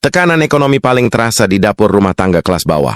Tekanan ekonomi paling terasa di dapur rumah tangga kelas bawah.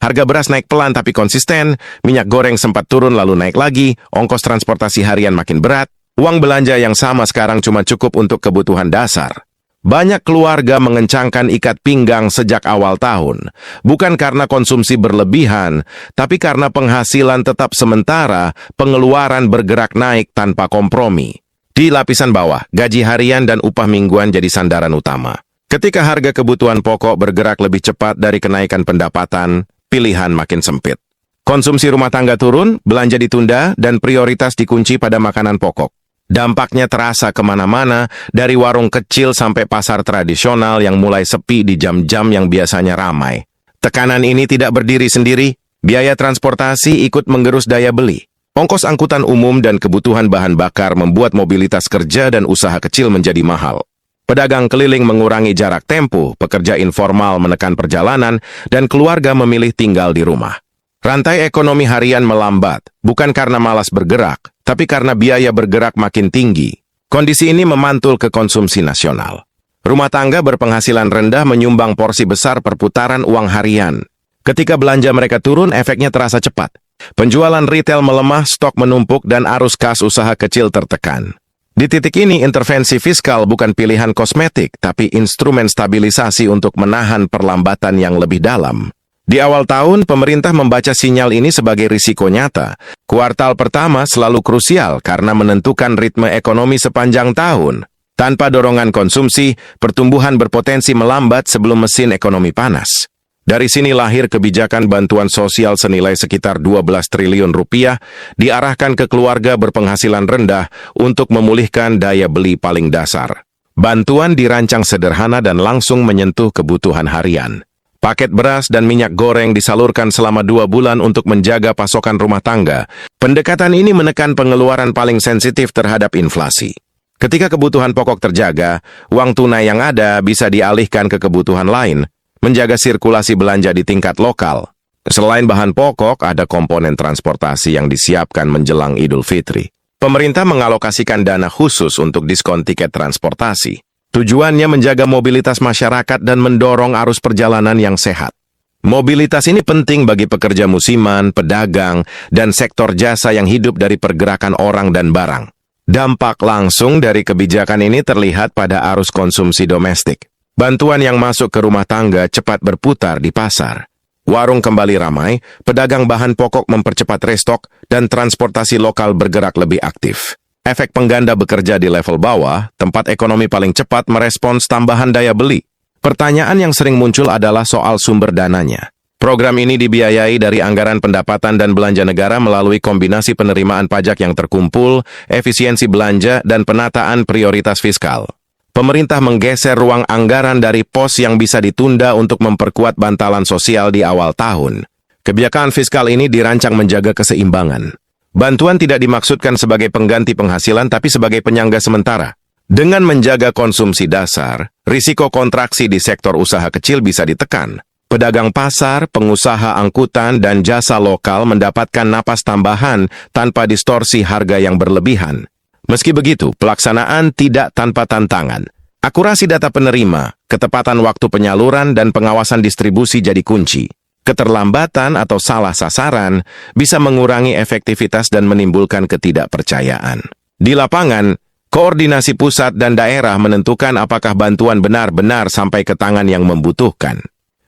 Harga beras naik pelan tapi konsisten, minyak goreng sempat turun lalu naik lagi, ongkos transportasi harian makin berat, uang belanja yang sama sekarang cuma cukup untuk kebutuhan dasar. Banyak keluarga mengencangkan ikat pinggang sejak awal tahun, bukan karena konsumsi berlebihan, tapi karena penghasilan tetap sementara, pengeluaran bergerak naik tanpa kompromi. Di lapisan bawah, gaji harian dan upah mingguan jadi sandaran utama. Ketika harga kebutuhan pokok bergerak lebih cepat dari kenaikan pendapatan, pilihan makin sempit. Konsumsi rumah tangga turun, belanja ditunda, dan prioritas dikunci pada makanan pokok. Dampaknya terasa kemana-mana, dari warung kecil sampai pasar tradisional yang mulai sepi di jam-jam yang biasanya ramai. Tekanan ini tidak berdiri sendiri, biaya transportasi ikut menggerus daya beli. Ongkos angkutan umum dan kebutuhan bahan bakar membuat mobilitas kerja dan usaha kecil menjadi mahal. Pedagang keliling mengurangi jarak tempuh, pekerja informal menekan perjalanan, dan keluarga memilih tinggal di rumah. Rantai ekonomi harian melambat, bukan karena malas bergerak, tapi karena biaya bergerak makin tinggi. Kondisi ini memantul ke konsumsi nasional. Rumah tangga berpenghasilan rendah menyumbang porsi besar perputaran uang harian. Ketika belanja mereka turun, efeknya terasa cepat. Penjualan retail melemah, stok menumpuk, dan arus kas usaha kecil tertekan. Di titik ini, intervensi fiskal bukan pilihan kosmetik, tapi instrumen stabilisasi untuk menahan perlambatan yang lebih dalam. Di awal tahun, pemerintah membaca sinyal ini sebagai risiko nyata. Kuartal pertama selalu krusial karena menentukan ritme ekonomi sepanjang tahun. Tanpa dorongan konsumsi, pertumbuhan berpotensi melambat sebelum mesin ekonomi panas. Dari sini lahir kebijakan bantuan sosial senilai sekitar 12 triliun rupiah diarahkan ke keluarga berpenghasilan rendah untuk memulihkan daya beli paling dasar. Bantuan dirancang sederhana dan langsung menyentuh kebutuhan harian. Paket beras dan minyak goreng disalurkan selama 2 bulan untuk menjaga pasokan rumah tangga. Pendekatan ini menekan pengeluaran paling sensitif terhadap inflasi. Ketika kebutuhan pokok terjaga, uang tunai yang ada bisa dialihkan ke kebutuhan lain, menjaga sirkulasi belanja di tingkat lokal. Selain bahan pokok, ada komponen transportasi yang disiapkan menjelang Idul Fitri. Pemerintah mengalokasikan dana khusus untuk diskon tiket transportasi. Tujuannya menjaga mobilitas masyarakat dan mendorong arus perjalanan yang sehat. Mobilitas ini penting bagi pekerja musiman, pedagang, dan sektor jasa yang hidup dari pergerakan orang dan barang. Dampak langsung dari kebijakan ini terlihat pada arus konsumsi domestik. Bantuan yang masuk ke rumah tangga cepat berputar di pasar. Warung kembali ramai, pedagang bahan pokok mempercepat restok, dan transportasi lokal bergerak lebih aktif. Efek pengganda bekerja di level bawah, tempat ekonomi paling cepat merespons tambahan daya beli. Pertanyaan yang sering muncul adalah soal sumber dananya. Program ini dibiayai dari anggaran pendapatan dan belanja negara melalui kombinasi penerimaan pajak yang terkumpul, efisiensi belanja, dan penataan prioritas fiskal. Pemerintah menggeser ruang anggaran dari pos yang bisa ditunda untuk memperkuat bantalan sosial di awal tahun. Kebijakan fiskal ini dirancang menjaga keseimbangan. Bantuan tidak dimaksudkan sebagai pengganti penghasilan tapi sebagai penyangga sementara. Dengan menjaga konsumsi dasar, risiko kontraksi di sektor usaha kecil bisa ditekan. Pedagang pasar, pengusaha angkutan, dan jasa lokal mendapatkan napas tambahan tanpa distorsi harga yang berlebihan. Meski begitu, pelaksanaan tidak tanpa tantangan. Akurasi data penerima, ketepatan waktu penyaluran, dan pengawasan distribusi jadi kunci. Keterlambatan atau salah sasaran bisa mengurangi efektivitas dan menimbulkan ketidakpercayaan. Di lapangan, koordinasi pusat dan daerah menentukan apakah bantuan benar-benar sampai ke tangan yang membutuhkan.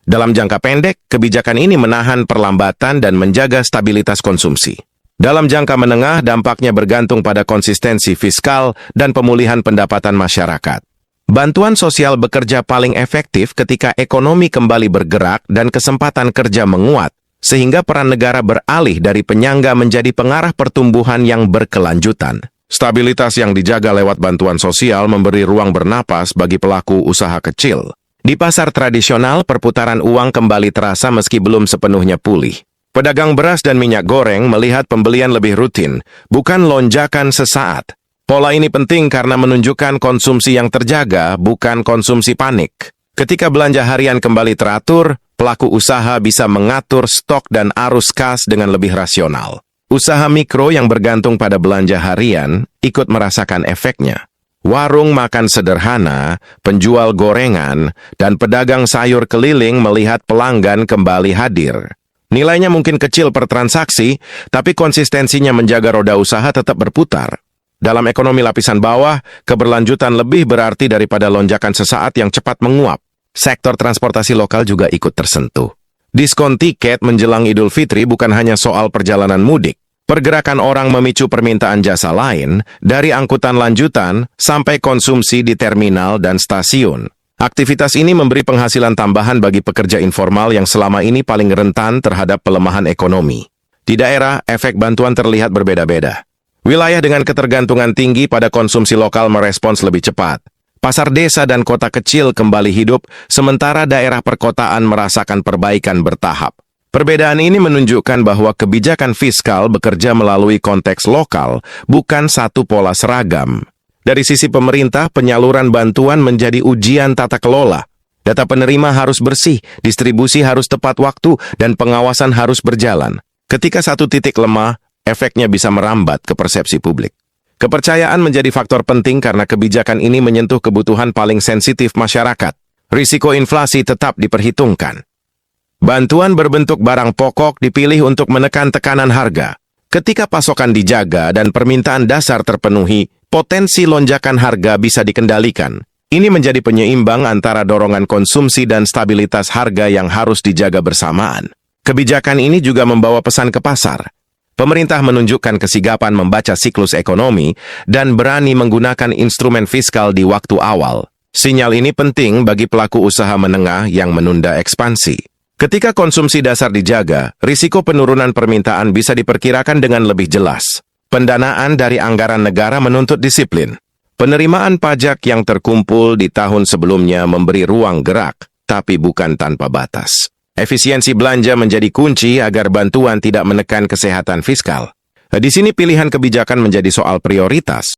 Dalam jangka pendek, kebijakan ini menahan perlambatan dan menjaga stabilitas konsumsi. Dalam jangka menengah, dampaknya bergantung pada konsistensi fiskal dan pemulihan pendapatan masyarakat. Bantuan sosial bekerja paling efektif ketika ekonomi kembali bergerak dan kesempatan kerja menguat, sehingga peran negara beralih dari penyangga menjadi pengarah pertumbuhan yang berkelanjutan. Stabilitas yang dijaga lewat bantuan sosial memberi ruang bernapas bagi pelaku usaha kecil. Di pasar tradisional, perputaran uang kembali terasa meski belum sepenuhnya pulih. Pedagang beras dan minyak goreng melihat pembelian lebih rutin, bukan lonjakan sesaat. Pola ini penting karena menunjukkan konsumsi yang terjaga, bukan konsumsi panik. Ketika belanja harian kembali teratur, pelaku usaha bisa mengatur stok dan arus kas dengan lebih rasional. Usaha mikro yang bergantung pada belanja harian ikut merasakan efeknya. Warung makan sederhana, penjual gorengan, dan pedagang sayur keliling melihat pelanggan kembali hadir. Nilainya mungkin kecil per transaksi, tapi konsistensinya menjaga roda usaha tetap berputar. Dalam ekonomi lapisan bawah, keberlanjutan lebih berarti daripada lonjakan sesaat yang cepat menguap. Sektor transportasi lokal juga ikut tersentuh. Diskon tiket menjelang Idul Fitri bukan hanya soal perjalanan mudik. Pergerakan orang memicu permintaan jasa lain, dari angkutan lanjutan sampai konsumsi di terminal dan stasiun. Aktivitas ini memberi penghasilan tambahan bagi pekerja informal yang selama ini paling rentan terhadap pelemahan ekonomi. Di daerah, efek bantuan terlihat berbeda-beda. Wilayah dengan ketergantungan tinggi pada konsumsi lokal merespons lebih cepat. Pasar desa dan kota kecil kembali hidup, sementara daerah perkotaan merasakan perbaikan bertahap. Perbedaan ini menunjukkan bahwa kebijakan fiskal bekerja melalui konteks lokal, bukan satu pola seragam. Dari sisi pemerintah, penyaluran bantuan menjadi ujian tata kelola. Data penerima harus bersih, distribusi harus tepat waktu, dan pengawasan harus berjalan. Ketika satu titik lemah, efeknya bisa merambat ke persepsi publik. Kepercayaan menjadi faktor penting karena kebijakan ini menyentuh kebutuhan paling sensitif masyarakat. Risiko inflasi tetap diperhitungkan. Bantuan berbentuk barang pokok dipilih untuk menekan tekanan harga. Ketika pasokan dijaga dan permintaan dasar terpenuhi, potensi lonjakan harga bisa dikendalikan. Ini menjadi penyeimbang antara dorongan konsumsi dan stabilitas harga yang harus dijaga bersamaan. Kebijakan ini juga membawa pesan ke pasar. Pemerintah menunjukkan kesigapan membaca siklus ekonomi dan berani menggunakan instrumen fiskal di waktu awal. Sinyal ini penting bagi pelaku usaha menengah yang menunda ekspansi. Ketika konsumsi dasar dijaga, risiko penurunan permintaan bisa diperkirakan dengan lebih jelas. Pendanaan dari anggaran negara menuntut disiplin. Penerimaan pajak yang terkumpul di tahun sebelumnya memberi ruang gerak, tapi bukan tanpa batas. Efisiensi belanja menjadi kunci agar bantuan tidak menekan kesehatan fiskal. Di sini pilihan kebijakan menjadi soal prioritas.